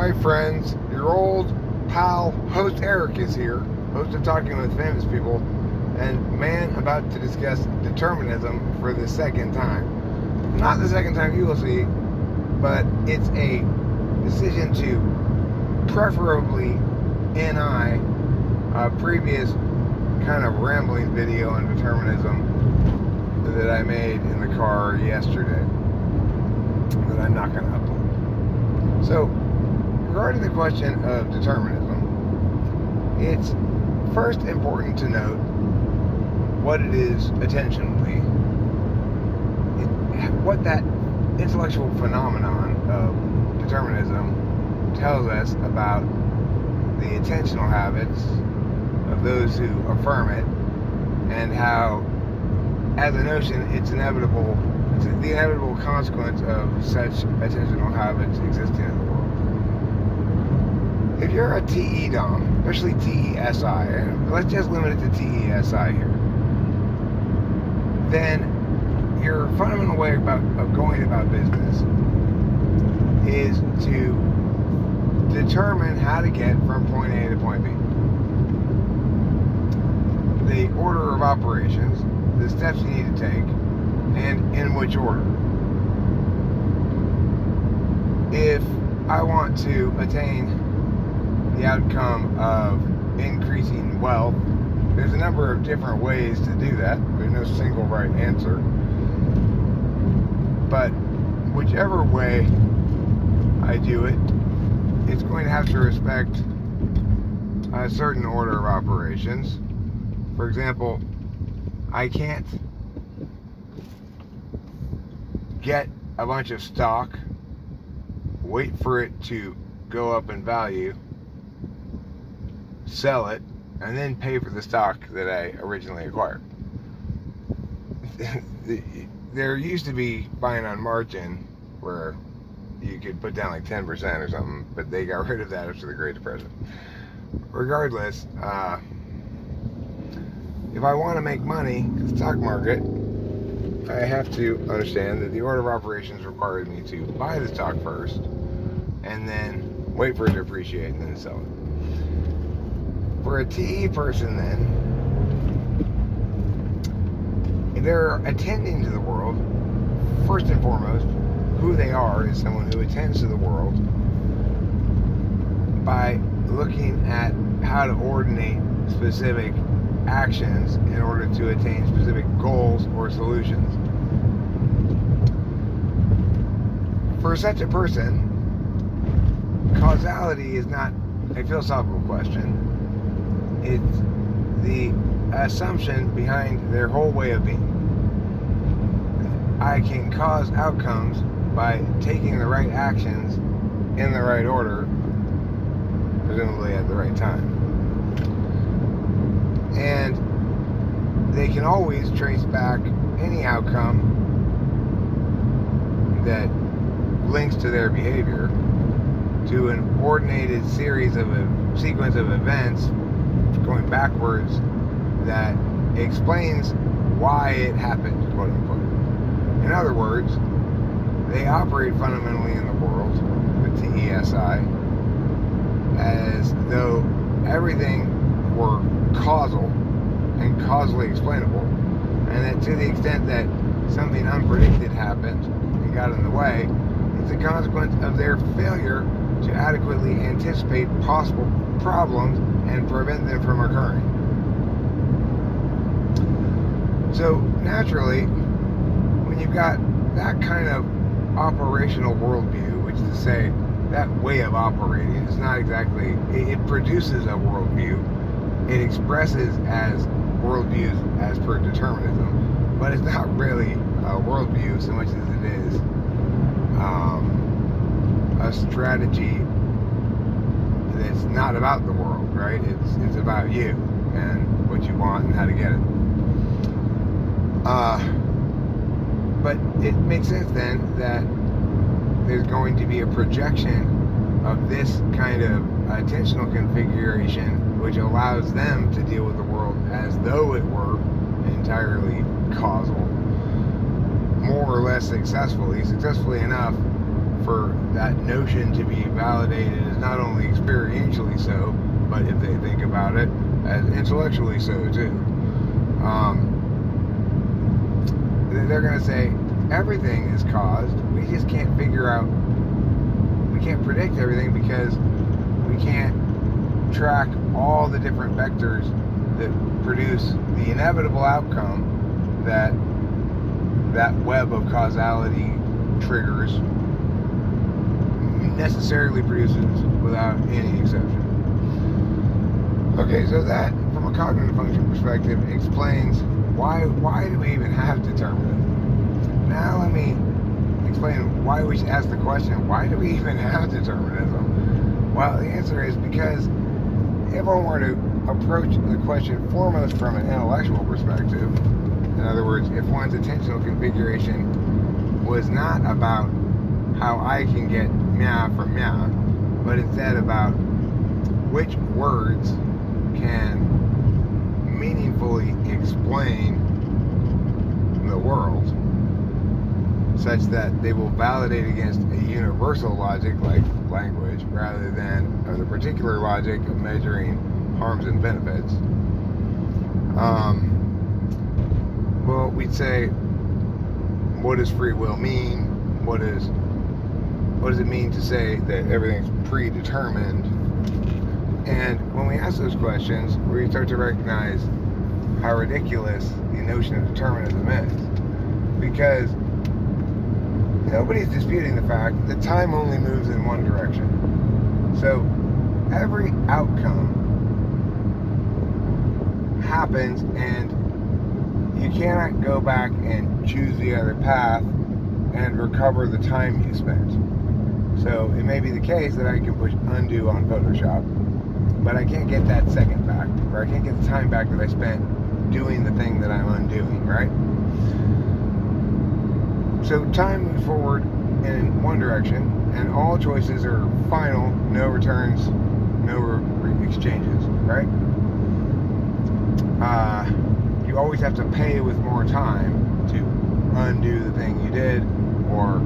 Hi friends, your old pal, host Eric is here, host of Talking with Famous People, and man about to discuss determinism for the second time. Not the second time you will see, but it's a decision to preferably NI a previous kind of rambling video on determinism that I made in the car yesterday that I'm not going to upload. So, regarding the question of determinism, it's first important to note what it is attentionally, what that intellectual phenomenon of determinism tells us about the attentional habits of those who affirm it, and how, as a notion, it's the inevitable consequence of such attentional habits existing in the world. If you're a TE Dom, especially TESI, and let's just limit it to TESI here, then your fundamental way of going about business is to determine how to get from point A to point B. The order of operations, the steps you need to take, and in which order. If I want to attain the outcome of increasing wealth, there's a number of different ways to do that. There's no single right answer. But whichever way I do it, it's going to have to respect a certain order of operations. For example, I can't get a bunch of stock, wait for it to go up in value, sell it, and then pay for the stock that I originally acquired. There used to be buying on margin where you could put down like 10% or something, but they got rid of that after the Great Depression. Regardless, if I want to make money in the stock market, I have to understand that the order of operations requires me to buy the stock first and then wait for it to appreciate and then sell it. For a TE person, then, they're attending to the world. First and foremost, who they are is someone who attends to the world by looking at how to ordinate specific actions in order to attain specific goals or solutions. For such a person, causality is not a philosophical question. It's the assumption behind their whole way of being. I can cause outcomes by taking the right actions in the right order, presumably at the right time. And they can always trace back any outcome that links to their behavior to an ordinated series of a sequence of events going backwards that explains why it happened, quote unquote. In other words, they operate fundamentally in the world, with TESI, as though everything were causal and causally explainable, and that to the extent that something unpredicted happened and got in the way, it's a consequence of their failure to adequately anticipate possible problems and prevent them from occurring. So naturally, when you've got that kind of operational worldview, which is to say, that way of operating is not exactly, it produces a worldview, it expresses as worldviews as per determinism, but it's not really a worldview so much as it is a strategy that's not about the world, right? It's about you and what you want and how to get it. But it makes sense then that there's going to be a projection of this kind of attentional configuration which allows them to deal with the world as though it were entirely causal, more or less successfully enough for that notion to be validated as not only experientially so, but if they think about it, as intellectually so too. They're going to say everything is caused. We just can't figure out, we can't predict everything because we can't track all the different vectors that produce the inevitable outcome that that web of causality triggers necessarily produces without any exception. Okay, so that, from a cognitive function perspective, explains why do we even have determinism. Now let me explain why we should ask the question, why do we even have determinism? Well, the answer is because if one were to approach the question foremost from an intellectual perspective, in other words, if one's attentional configuration was not about how I can get meow from meow, but instead about which words can meaningfully explain the world such that they will validate against a universal logic like language rather than the particular logic of measuring harms and benefits. Well, we'd say, what does free will mean? What does it mean to say that everything's predetermined? And when we ask those questions, we start to recognize how ridiculous the notion of determinism is. Because nobody's disputing the fact that time only moves in one direction. So every outcome happens, and you cannot go back and choose the other path and recover the time you spent. So it may be the case that I can push undo on Photoshop, but I can't get that second back, or I can't get the time back that I spent doing the thing that I'm undoing, right? So time moves forward in one direction, and all choices are final, no returns, no exchanges, right? You always have to pay with more time to undo the thing you did, or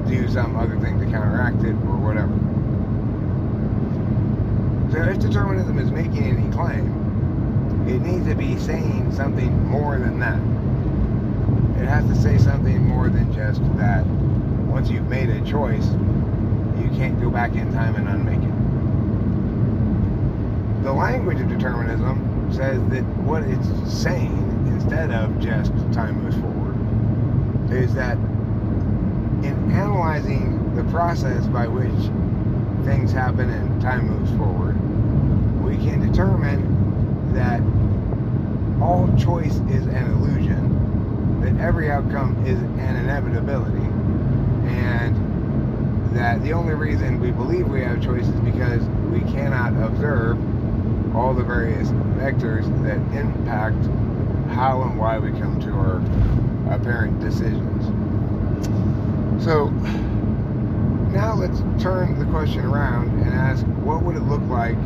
do some other thing to counteract it, or whatever. So if determinism is making any claim, it needs to be saying something more than that. It has to say something more than just that once you've made a choice, you can't go back in time and unmake it. The language of determinism says that what it's saying, instead of just time moves forward, is that in analyzing the process by which things happen and time moves forward, we can determine that all choice is an illusion, that every outcome is an inevitability, and that the only reason we believe we have choice is because we cannot observe all the various vectors that impact how and why we come to our apparent decisions. So now let's turn the question around and ask, what would it look like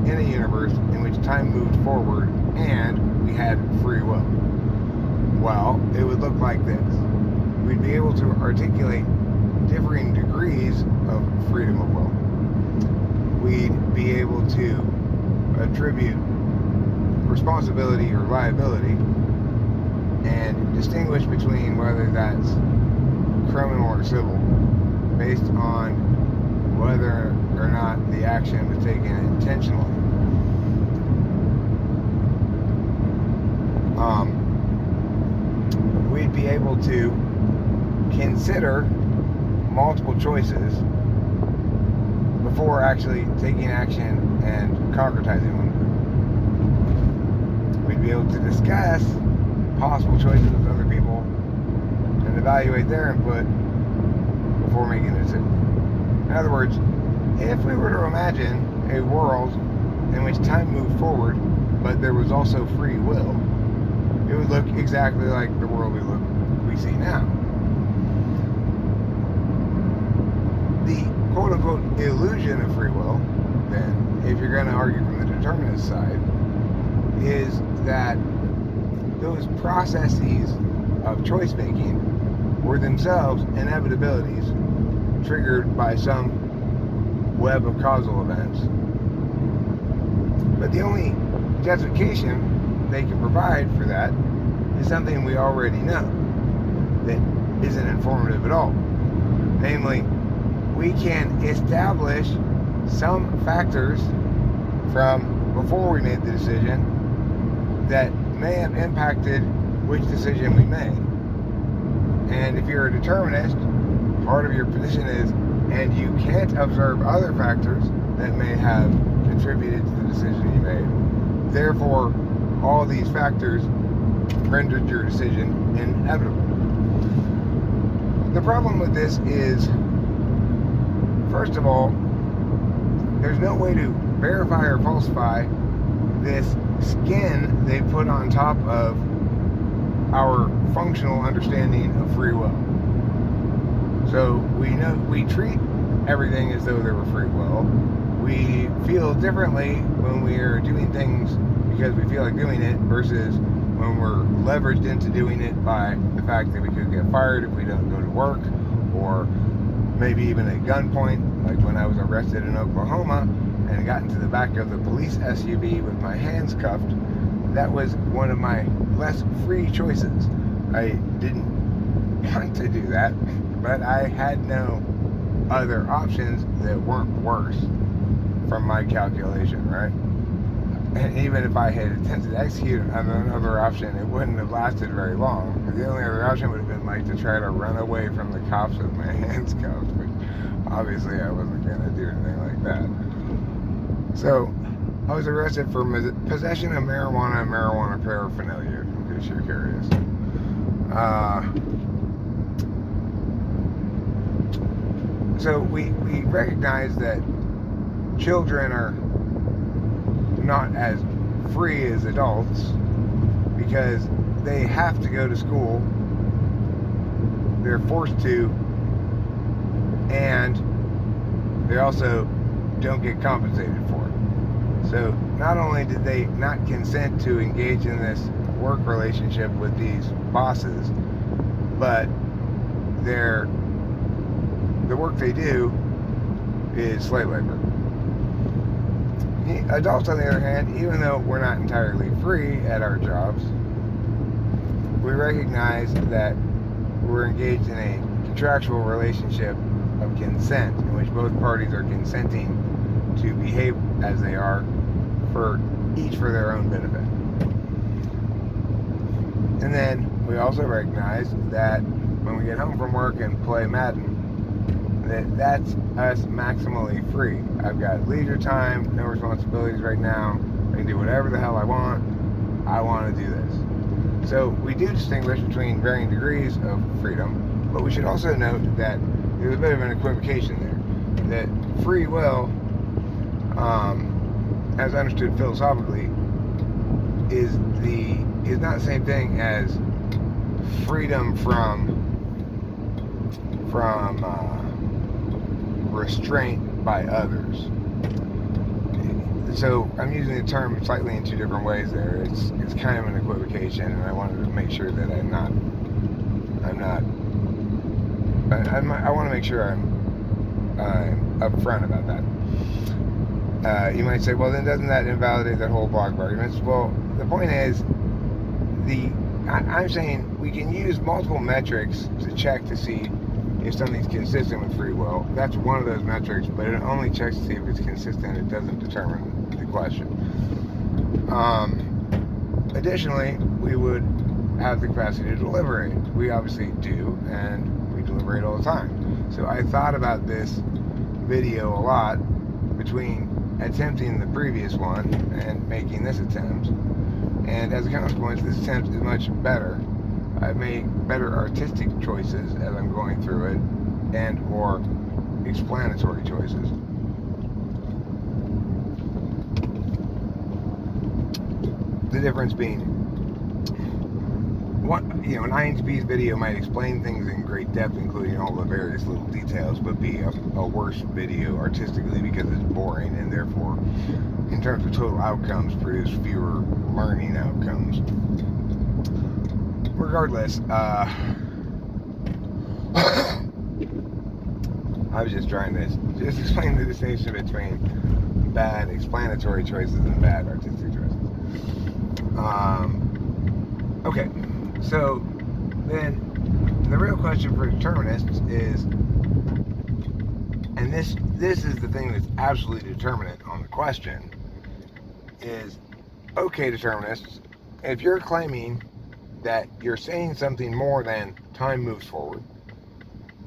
in a universe in which time moved forward and we had free will? Well, it would look like this. We'd be able to articulate differing degrees of freedom of will. We'd be able to attribute responsibility or liability and distinguish between whether that's criminal or civil based on whether or not the action was taken intentionally. We'd be able to consider multiple choices before actually taking action and concretizing one. We'd be able to discuss possible choices with other people and evaluate their input before making a decision. In other words, if we were to imagine a world in which time moved forward, but there was also free will, it would look exactly like the world we see now. The quote-unquote illusion of free will, then, if you're going to argue from the determinist side, is that those processes of choice-making were themselves inevitabilities triggered by some web of causal events. But the only justification they can provide for that is something we already know that isn't informative at all. Namely, we can establish some factors from before we made the decision that may have impacted which decision we made. And if you're a determinist, part of your position is, and you can't observe other factors that may have contributed to the decision you made. Therefore, all these factors rendered your decision inevitable. The problem with this is, first of all, there's no way to verify or falsify this skin they put on top of our functional understanding of free will. So we treat everything as though they were free will. We feel differently when we are doing things because we feel like doing it versus when we're leveraged into doing it by the fact that we could get fired if we don't go to work, or maybe even at gunpoint, like when I was arrested in Oklahoma and got into the back of the police SUV with my hands cuffed. That was one of my less free choices. I didn't want to do that, but I had no other options that weren't worse from my calculation, right? And even if I had attempted to execute another option, it wouldn't have lasted very long. The only other option would have been like to try to run away from the cops with my hands cuffed, which obviously I wasn't going to do anything like that. So I was arrested for possession of marijuana and marijuana paraphernalia, in case you're curious. So we recognize that children are not as free as adults because they have to go to school, they're forced to, and they also don't get compensated for it. So not only did they not consent to engage in this work relationship with these bosses, but the work they do is slave labor. Adults, on the other hand, even though we're not entirely free at our jobs, we recognize that we're engaged in a contractual relationship of consent in which both parties are consenting to behave as they are each for their own benefit. And then we also recognize that when we get home from work and play Madden, that's us maximally free. I've got leisure time, no responsibilities right now. I can do whatever the hell I want. I want to do this. So we do distinguish between varying degrees of freedom, but we should also note that there's a bit of an equivocation there. That free will, as understood philosophically, is not the same thing as freedom from restraint by others. So I'm using the term slightly in two different ways there. It's kind of an equivocation, and I wanted to make sure that I want to make sure I'm upfront about that. You might say, well, then doesn't that invalidate that whole block of arguments? Well, the point is, I'm saying we can use multiple metrics to check to see if something's consistent with free will. That's one of those metrics, but it only checks to see if it's consistent. It doesn't determine the question. Additionally, we would have the capacity to deliberate. We obviously do, and we deliberate all the time. So I thought about this video a lot between attempting the previous one and making this attempt. And as a consequence, this attempt is much better. I make better artistic choices as I'm going through it, and or explanatory choices. The difference being, an INTP's video might explain things in great depth, including all the various little details, but be a worse video artistically because it's boring, and therefore, in terms of total outcomes, produce fewer learning outcomes. Regardless, I was just trying to just explain the distinction between bad explanatory choices and bad artistic choices. Okay, so then the real question for determinists is, and this is the thing that's absolutely determinant on the question, is, okay, determinists, if you're claiming that you're saying something more than time moves forward,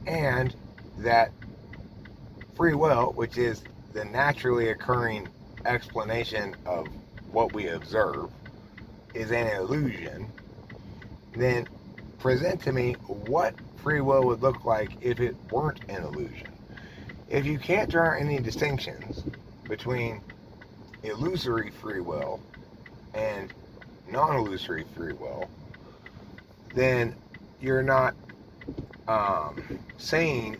and that free will, which is the naturally occurring explanation of what we observe, is an illusion, then present to me what free will would look like if it weren't an illusion. If you can't draw any distinctions between illusory free will and non-illusory free will, then you're not saying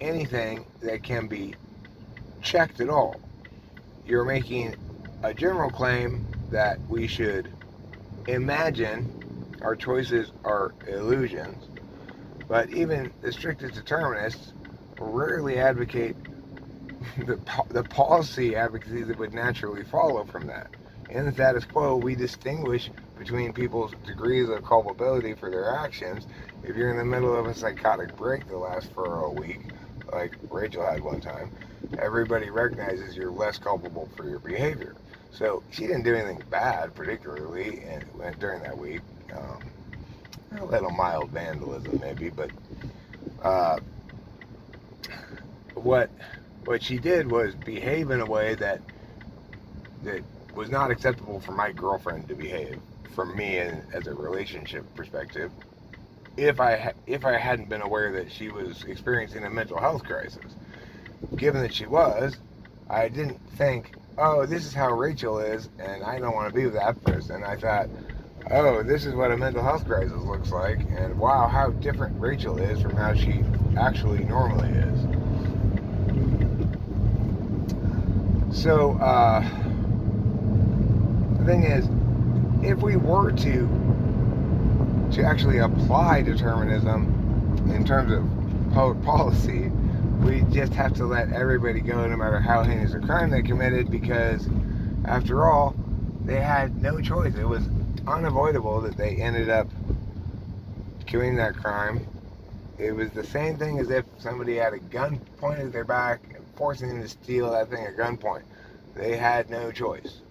anything that can be checked at all. You're making a general claim that we should imagine our choices are illusions, but even the strictest determinists rarely advocate the policy advocacy that would naturally follow from that. In the status quo, we distinguish between people's degrees of culpability for their actions. If you're in the middle of a psychotic break that lasts for a week, like Rachel had one time, everybody recognizes you're less culpable for your behavior. So she didn't do anything bad, particularly during that week. A little mild vandalism, maybe, but what she did was behave in a way that was not acceptable for my girlfriend to behave, from me as a relationship perspective. If I hadn't been aware that she was experiencing a mental health crisis, given that she was, I didn't think, oh, this is how Rachel is, and I don't want to be with that person. I thought, oh, this is what a mental health crisis looks like, and wow, how different Rachel is from how she actually normally is. So, the thing is, if we were to actually apply determinism in terms of public policy, we just have to let everybody go, no matter how heinous a crime they committed, because after all, they had no choice. It was unavoidable that they ended up committing that crime. It was the same thing as if somebody had a gun pointed at their back and forcing them to steal that thing at gunpoint. They had no choice.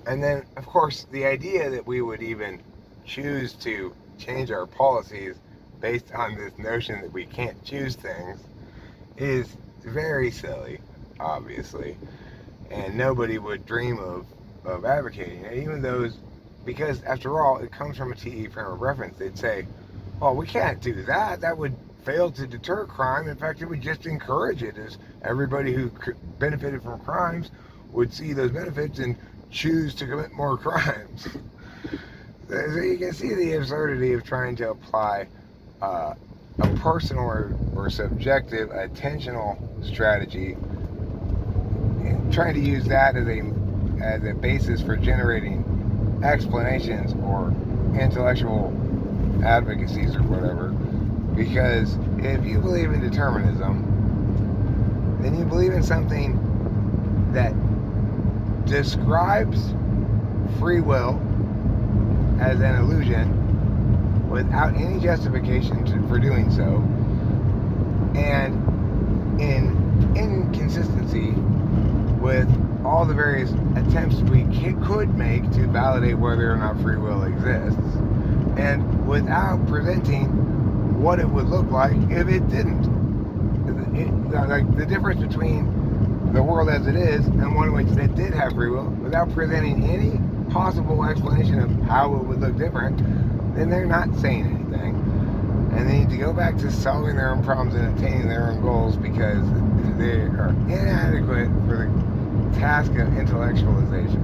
And then, of course, the idea that we would even choose to change our policies based on this notion that we can't choose things is very silly, obviously. And nobody would dream of advocating it, even those, because after all, it comes from a TE frame of reference. They'd say, well, we can't do that. That would fail to deter crime. In fact, it would just encourage it, as everybody who benefited from crimes would see those benefits and choose to commit more crimes. So you can see the absurdity of trying to apply a personal or subjective attentional strategy, and trying to use that as a basis for generating explanations or intellectual advocacies or whatever. Because if you believe in determinism, then you believe in something that describes free will as an illusion without any justification for doing so, and in inconsistency with all the various attempts we could make to validate whether or not free will exists, and without presenting what it would look like if it didn't. Like the difference between the world as it is and one in which it did have free will, without presenting any possible explanation of how it would look different, then they're not saying anything. And they need to go back to solving their own problems and attaining their own goals, because they are inadequate for the task of intellectualization.